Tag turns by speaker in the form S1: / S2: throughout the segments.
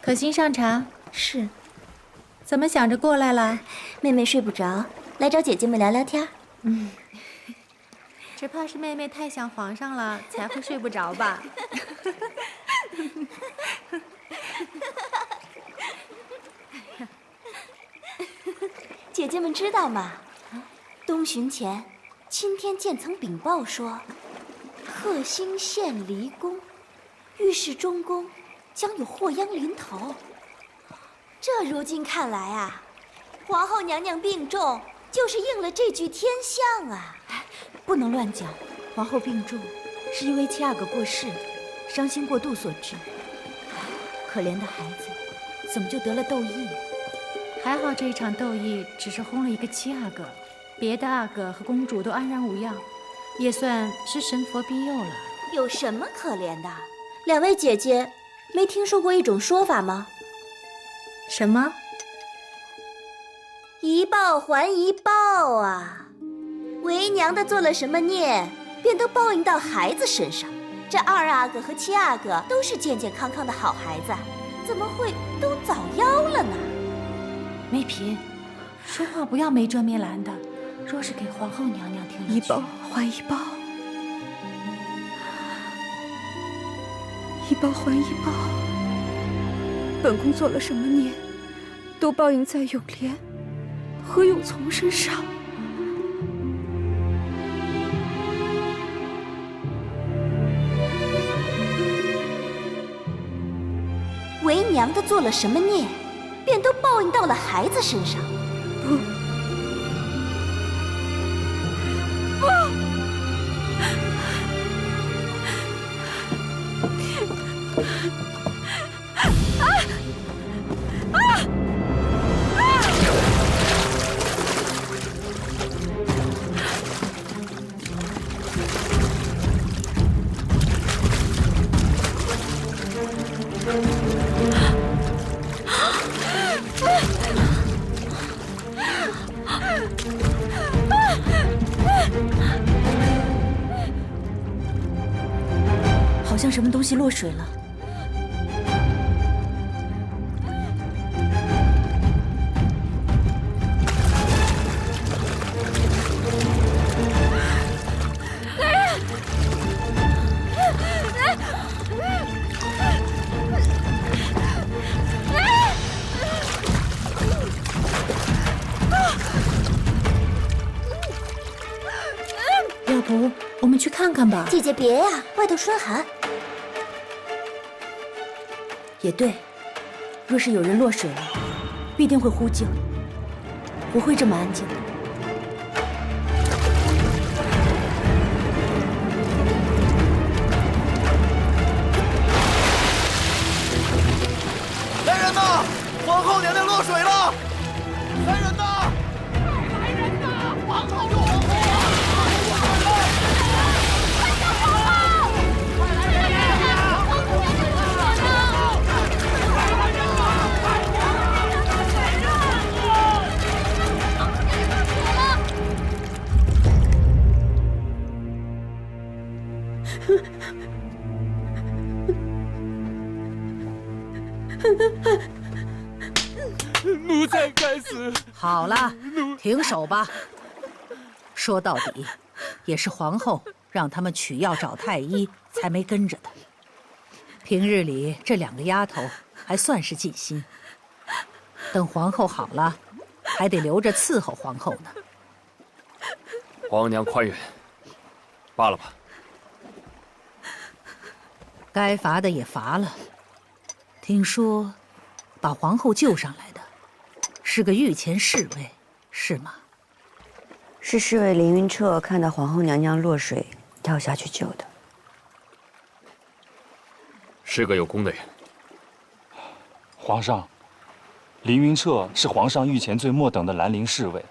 S1: 可心上茶。
S2: 是。
S1: 怎么想着过来了？
S2: 妹妹睡不着，来找姐姐们聊聊天。
S1: 只怕是妹妹太想皇上了，才会睡不着吧。
S2: 姐姐们知道吗？东巡前，钦天监曾禀报说，贺兴县离宫，御史中宫将有祸殃临头。这如今看来啊，皇后娘娘病重，就是应了这句天象啊。
S3: 不能乱讲，皇后病重是因为七阿哥过世，伤心过度所致。可怜的孩子，怎么就得了痘疫？
S1: 还好这一场斗役只是轰了一个七阿哥，别的阿哥和公主都安然无恙，也算是神佛庇佑了。
S2: 有什么可怜的？两位姐姐没听说过一种说法吗？
S1: 什么？
S2: 一报还一报啊！为娘的做了什么孽，便都报应到孩子身上。这二阿哥和七阿哥都是健健康康的好孩子，怎么会都早夭了呢？
S1: 梅嫔，说话不要没遮没拦的，若是给皇后娘娘听了去，
S3: 一报还一报，一报还一报。本宫做了什么孽，都报应在永莲和永从身上。
S2: 为娘的做了什么孽，便都报应到了孩子身上。
S3: 不，好像什么东西落水了。
S1: 要不我们去看看吧？
S2: 姐姐别呀，外头霜寒。
S3: 也对，若是有人落水了，必定会呼救，不会这么安静的。
S4: 来人呐！皇后娘娘落水了！来人呐！来人呐！皇后落水了！
S5: 奴才该死。
S6: 好了，停手吧。说到底，也是皇后让他们取药找太医，才没跟着的。平日里这两个丫头还算是尽心，等皇后好了，还得留着伺候皇后呢。
S5: 皇娘宽仁，罢了吧。
S6: 该罚的也罚了。听说，把皇后救上来的，是个御前侍卫，是吗？
S7: 是侍卫凌云彻看到皇后娘娘落水，跳下去救的。
S5: 是个有功的人。
S8: 皇上，凌云彻是皇上御前最末等的兰陵侍卫，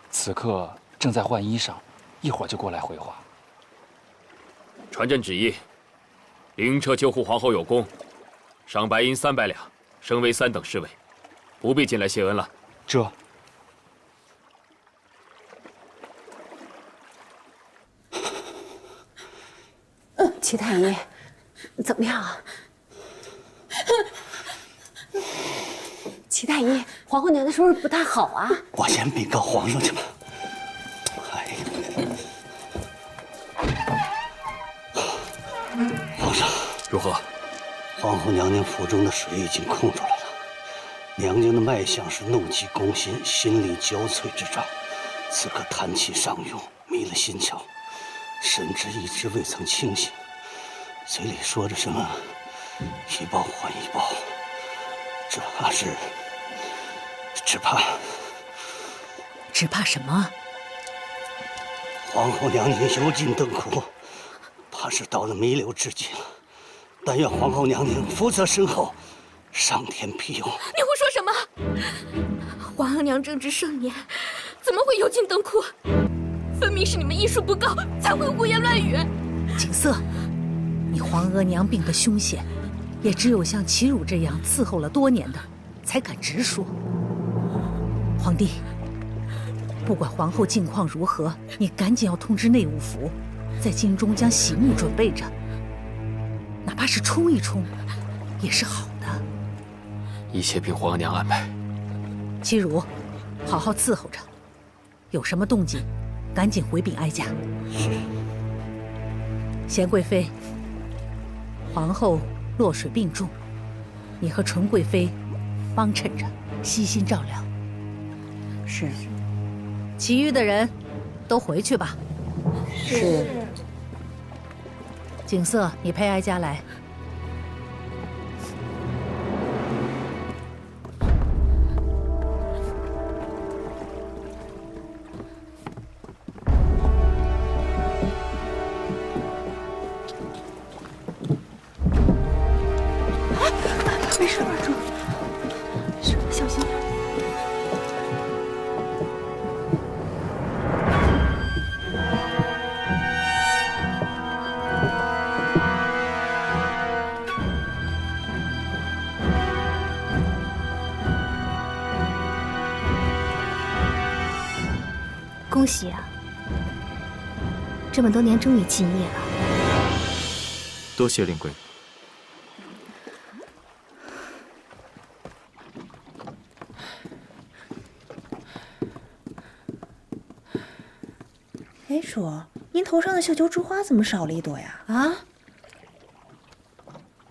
S8: 此刻正在换衣裳，一会儿就过来回话。
S5: 传朕旨意，凌云彻救护皇后有功，赏白银300两，升为3等侍卫，不必进来谢恩了。
S8: 这。
S3: 齐太医，怎么样啊？
S9: 齐太医，皇后娘娘说是不太好啊。
S10: 我先禀告皇上去吧。哎呀，皇上，
S5: 如何？
S10: 皇后娘娘府中的水已经空出来了，娘娘的脉象是怒气攻心、心力交瘁之兆，此刻痰气上涌，迷了心窍，神志一直未曾清醒，嘴里说着什么“一报还一报”，
S6: 只怕什么？
S10: 皇后娘娘油尽灯枯，怕是到了弥留之际了。但愿皇后娘娘福泽深厚，上天庇佑。
S2: 你胡说什么？皇额娘正值盛年，怎么会油尽灯枯？分明是你们医术不高，才会胡言乱语。
S6: 景色，你皇额娘病得凶险，也只有像齐汝这样伺候了多年的，才敢直说。皇帝，不管皇后近况如何，你赶紧要通知内务府，在京中将喜木准备着，哪怕是冲一冲，也是好的。
S5: 一切凭皇额娘安排。
S6: 齐汝，好好伺候着，有什么动静，赶紧回禀哀家。
S10: 是。
S6: 贤贵妃，皇后落水病重，你和纯贵妃帮衬着，悉心照料。
S7: 是。
S6: 其余的人都回去吧。
S7: 是。
S6: 景色，你陪哀家来。
S9: 没事吧，主？小心点。
S2: 恭喜啊！这么多年终于敬业了。
S11: 多谢令贵。
S3: 哎，主，您头上的绣球珠花怎么少了一朵呀？
S1: 啊！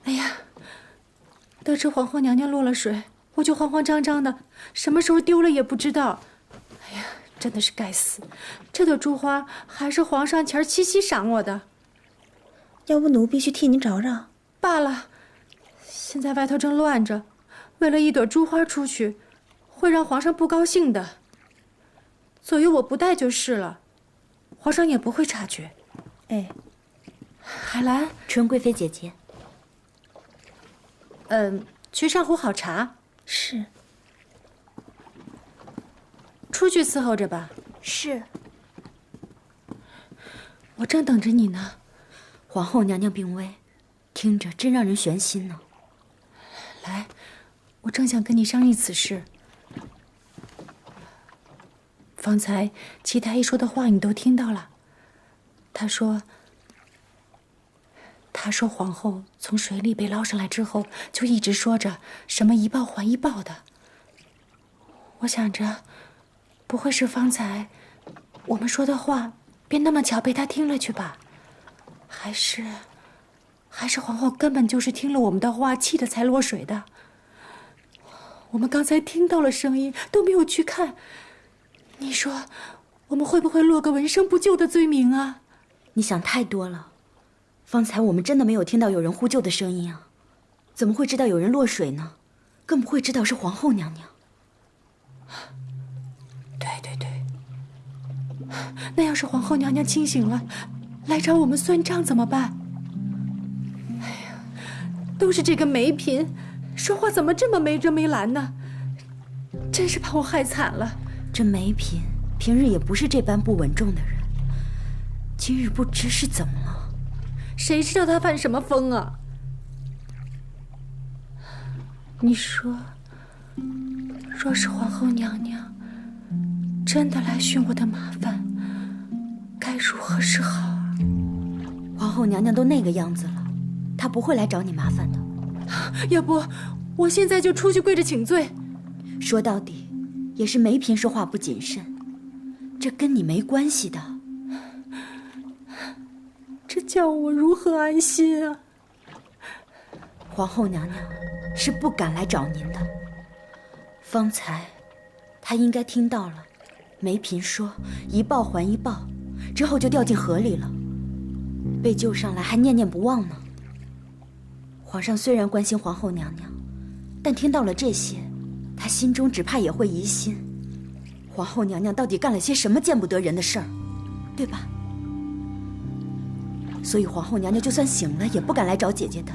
S1: 哎呀，得知皇后娘娘落了水，我就慌慌张张的，什么时候丢了也不知道。哎呀，真的是该死！这朵珠花还是皇上前七夕赏我的。
S3: 要不奴婢去替您找找。
S1: 罢了，现在外头正乱着，为了一朵珠花出去，会让皇上不高兴的。左右我不带就是了。皇上也不会察觉。
S3: 哎，
S1: 海兰，
S2: 纯贵妃姐姐，
S1: 去上壶好茶。
S3: 是。
S1: 出去伺候着吧。
S2: 是。
S1: 我正等着你呢。
S2: 皇后娘娘病危，听着真让人悬心呢。
S1: 来，我正想跟你商议此事。方才齐太医说的话你都听到了。他说皇后从水里被捞上来之后，就一直说着什么一报还一报的。我想着，不会是方才我们说的话便那么巧被他听了去吧？还是皇后根本就是听了我们的话，气得才落水的。我们刚才听到了声音，都没有去看。你说，我们会不会落个闻声不救的罪名啊？
S2: 你想太多了。方才我们真的没有听到有人呼救的声音啊，怎么会知道有人落水呢？更不会知道是皇后娘娘。
S1: 对，那要是皇后娘娘清醒了，来找我们算账怎么办？哎呀，都是这个梅嫔，说话怎么这么没遮没拦呢？真是把我害惨了。
S2: 这梅嫔平日也不是这般不稳重的人，今日不知是怎么了。
S1: 谁知道她犯什么疯啊？你说，若是皇后娘娘真的来寻我的麻烦，该如何是好啊？
S2: 皇后娘娘都那个样子了，她不会来找你麻烦的。
S1: 要不，我现在就出去跪着请罪。
S3: 说到底，也是梅嫔说话不谨慎，这跟你没关系的。
S1: 这叫我如何安心啊？
S3: 皇后娘娘是不敢来找您的。方才，她应该听到了梅嫔说一报还一报，之后就掉进河里了，被救上来还念念不忘呢。皇上虽然关心皇后娘娘，但听到了这些，他心中只怕也会疑心，皇后娘娘到底干了些什么见不得人的事儿，对吧？所以皇后娘娘就算醒了，也不敢来找姐姐的。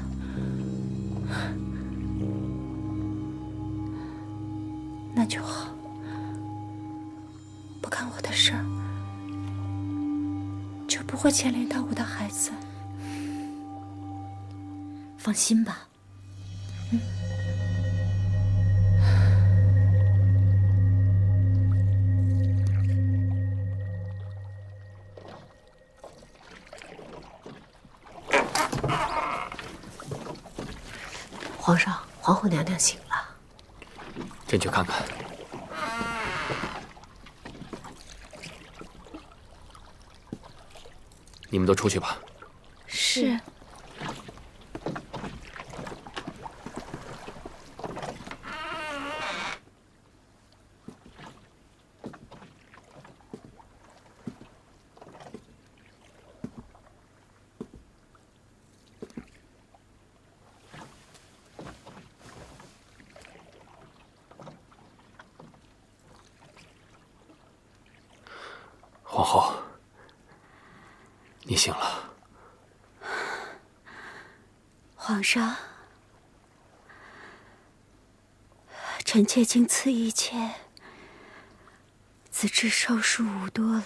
S1: 那就好，不干我的事儿，就不会牵连到我的孩子。
S3: 放心吧。
S12: 皇上，皇后娘娘醒了。
S5: 朕去看看。你们都出去吧。
S1: 是。
S5: 皇后，你醒了。
S1: 皇上，臣妾经此一切，子侄寿数5多了。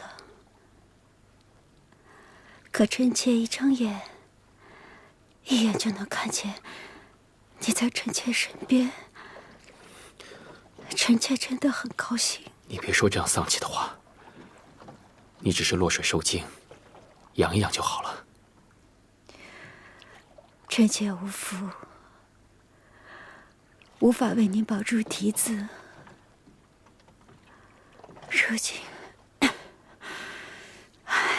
S1: 可臣妾一睁眼，一眼就能看见你在臣妾身边，臣妾真的很高兴。
S5: 你别说这样丧气的话。你只是落水受惊，养一养就好了。
S1: 臣妾无福，无法为您保住嫡子。如今，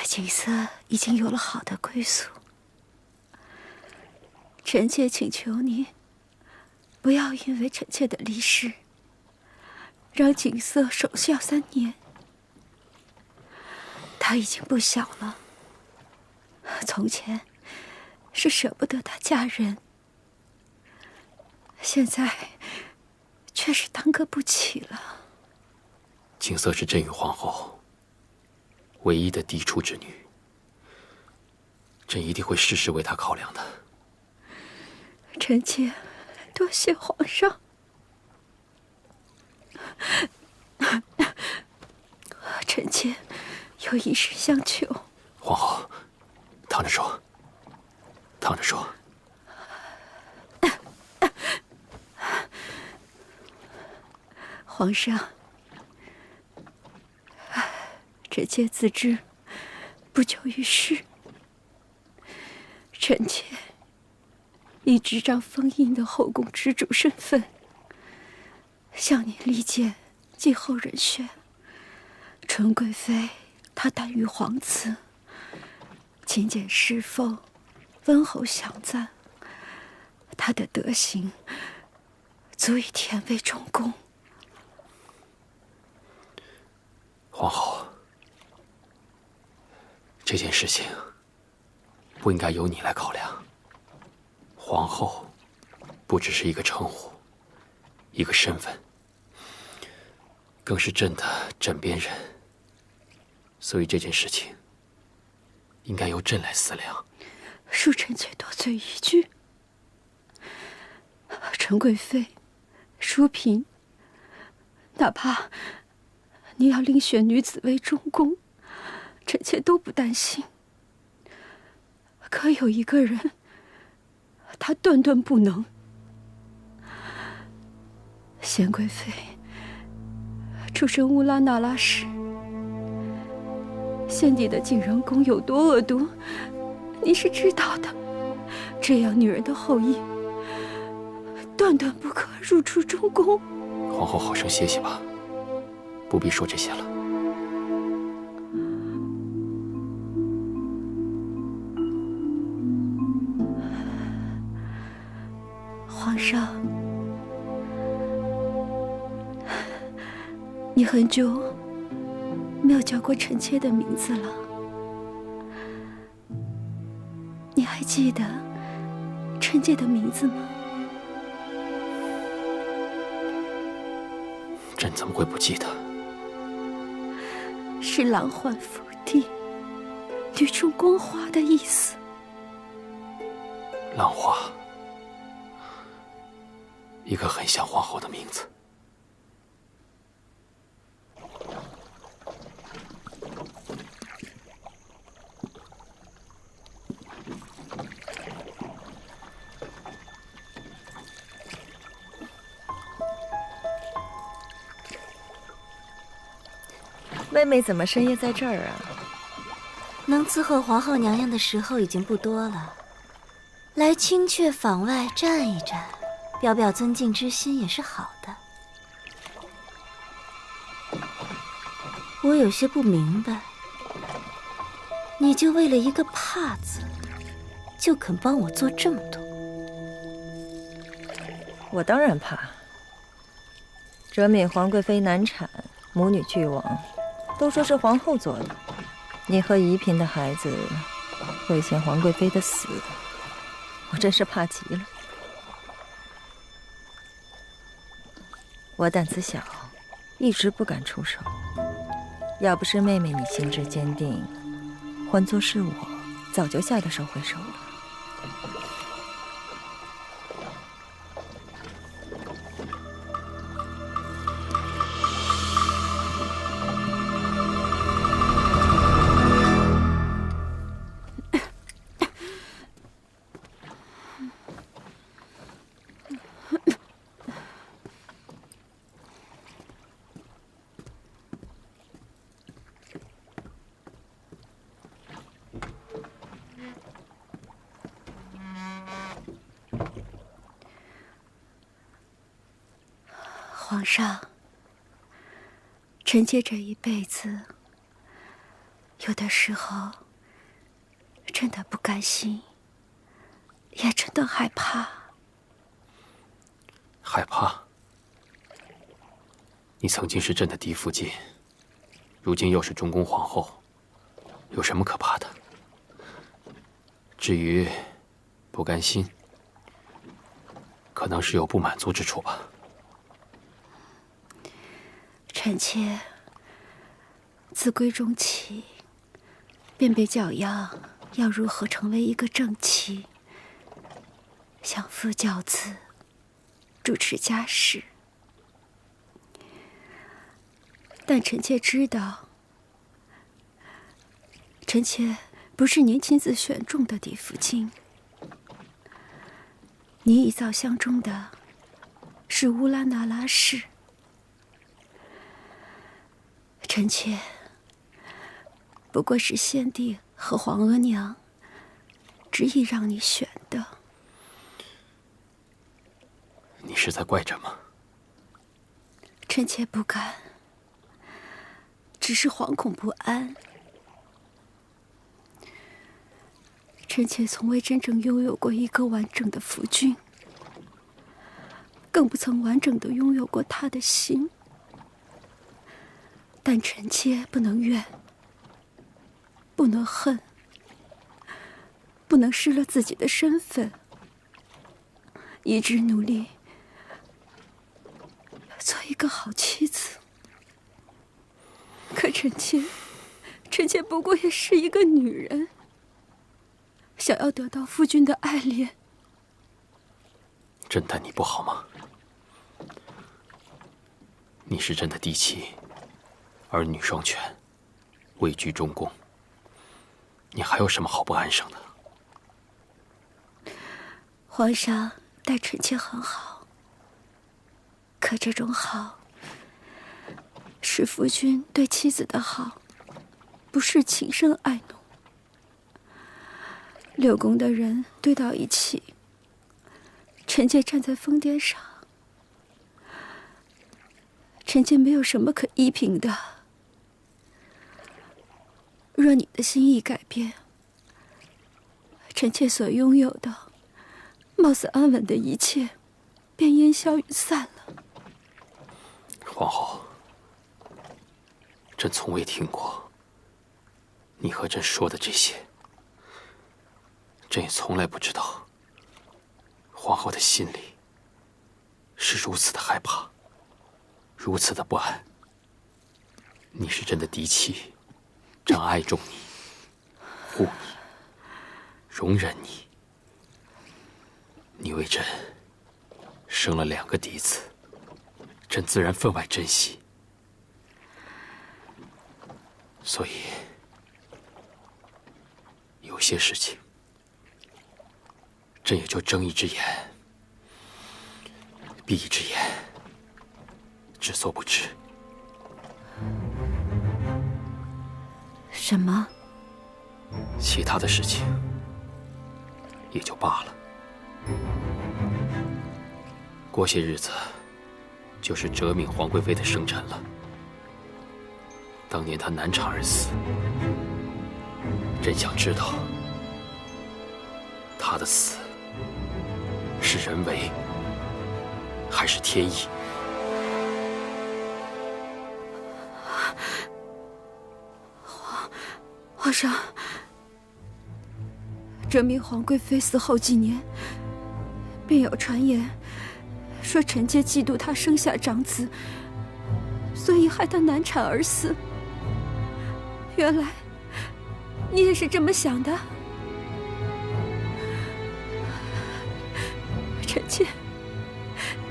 S1: 景色已经有了好的归宿，臣妾请求您，不要因为臣妾的离世，让景色守孝3年。他已经不小了，从前是舍不得他嫁人，现在却是当个不起了。
S5: 景色是朕与皇后唯一的嫡出之女，朕一定会事事为她考量的。
S1: 臣妾多谢皇上。臣妾有一事相求。
S5: 皇后，躺着说，躺着说。
S1: 皇上，臣妾自知不久于世，臣妾以执掌封印的后宫之主身份，向您力荐继后人选。纯贵妃她胆于皇辞，勤俭侍奉，温厚祥赞，她的德行足以填为中宫。
S5: 皇后，这件事情不应该由你来考量。皇后不只是一个称呼，一个身份，更是朕的枕边人。所以这件事情应该由朕来思量。
S1: 恕臣妾多嘴一句。纯贵妃、淑嫔，哪怕你要另选女子为中宫，臣妾都不担心。可有一个人，他断断不能。贤贵妃出身乌拉那拉氏，先帝的景仁宫有多恶毒，你是知道的。这样女人的后裔，断断不可入出中宫。
S5: 皇后好生歇息吧，不必说这些了。
S9: 皇上，你很久没有叫过臣妾的名字了，你还记得臣妾的名字吗？
S5: 朕怎么会不记得？
S9: 是郎缓福地，女中光华的意思。
S5: 浪花，一个很像皇后的名字。
S13: 妹妹怎么深夜在这儿啊？
S2: 能伺候皇后娘娘的时候已经不多了，来清阙坊外站一站，表表尊敬之心也是好的。我有些不明白，你就为了一个怕字，就肯帮我做这么多？
S13: 我当然怕。哲敏皇贵妃难产，母女俱亡，都说是皇后做的。你和宜嫔的孩子会嫌皇贵妃的死，我真是怕极了。我胆子小，一直不敢出手。要不是妹妹你心智坚定，换作是我，早就吓得手挥手了。
S9: 皇上，臣妾这一辈子，有的时候真的不甘心，也真的害怕。
S5: 害怕？你曾经是朕的嫡福晋，如今又是中宫皇后，有什么可怕的？至于不甘心，可能是有不满足之处吧。
S9: 臣妾自闺中起，便被教养要如何成为一个正妻，相夫教子，主持家事。但臣妾知道，臣妾不是您亲自选中的嫡福晋，您遗造相中的是乌拉那拉氏。臣妾不过是先帝和皇额娘执意让你选的。
S5: 你是在怪朕吗？
S9: 臣妾不敢，只是惶恐不安。臣妾从未真正拥有过一个完整的夫君，更不曾完整的拥有过他的心。但臣妾不能怨，不能恨，不能失了自己的身份，一直努力做一个好妻子。可臣妾不过也是一个女人，想要得到夫君的爱恋。
S5: 朕待你不好吗？你是朕的嫡妻，儿女双全，位居中宫，你还有什么好不安生的？
S9: 皇上待臣妾很好，可这种好是夫君对妻子的好，不是情深爱浓。六宫的人堆到一起，臣妾站在疯癫上，臣妾没有什么可依凭的。若你的心意改变，臣妾所拥有的貌似安稳的一切便烟消云散了。
S5: 皇后，朕从未听过你和朕说的这些，朕也从来不知道皇后的心里是如此的害怕，如此的不安。你是朕的嫡妻，朕爱重你，护你，容忍你。你为朕生了2个嫡子，朕自然分外珍惜。所以，有些事情，朕也就睁一只眼闭一只眼，只做不知。
S9: 什么？
S5: 其他的事情也就罢了。过些日子就是哲敏皇贵妃的生辰了。当年她难产而死，朕想知道她的死是人为还是天意。
S9: 皇上，哲敏皇贵妃死后几年，便有传言说臣妾嫉妒她生下长子，所以害她难产而死。原来你也是这么想的。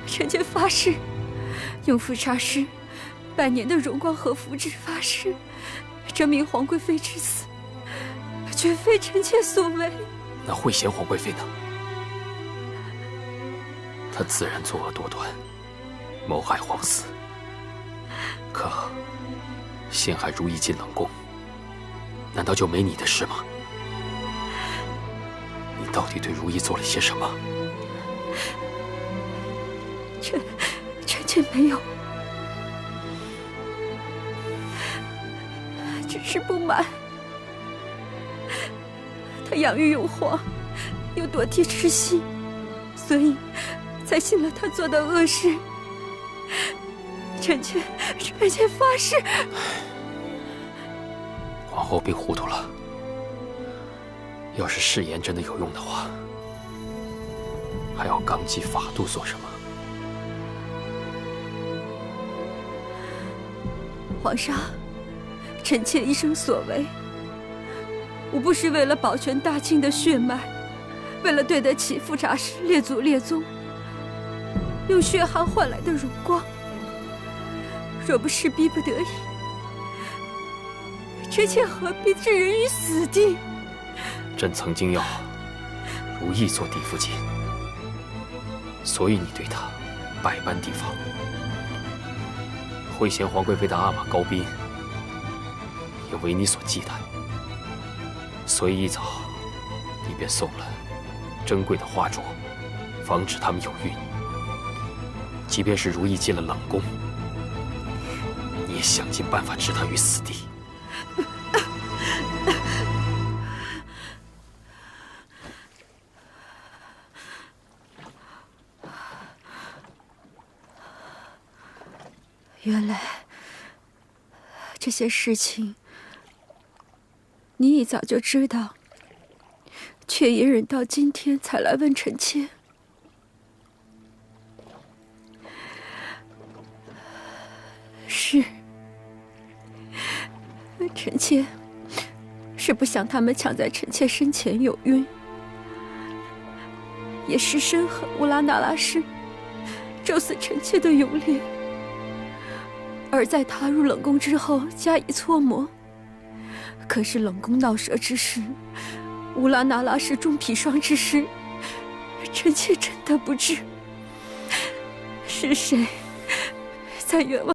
S9: 臣妾发誓，用富察氏100年的荣光和福祉发誓，哲敏皇贵妃之死绝非臣妾所为。
S5: 那惠贤皇贵妃呢？她自然作恶多端，谋害皇嗣。可陷害如懿进冷宫，难道就没你的事吗？你到底对如懿做了些什么？
S9: 臣妾没有，只是不满。她养育有皇，又躲替痴心，所以才信了他做的恶事。臣妾发誓。
S5: 皇后病糊涂了。要是誓言真的有用的话，还要纲纪法度做什么？
S9: 皇上，臣妾一生所为，无不是为了保全大清的血脉，为了对得起富察氏列祖列宗，用血汗换来的荣光。若不是逼不得已，臣妾何必置人于死地？
S5: 朕曾经要如懿做嫡父亲，所以你对她百般提防。惠贤皇贵妃的阿玛高斌也为你所忌惮，所以一早你便送了珍贵的花镯，防止他们有孕。即便是如懿进了冷宫，你也想尽办法置她于死地。
S9: 原来这些事情你一早就知道，却隐忍到今天才来问臣妾。是，臣妾是不想他们抢在臣妾身前有孕，也是深恨乌拉那拉氏咒死臣妾的勇烈。而在踏入冷宫之后加以搓磨，可是冷宫闹蛇之事，乌拉那拉氏中砒霜之事，臣妾真的不知是谁在冤枉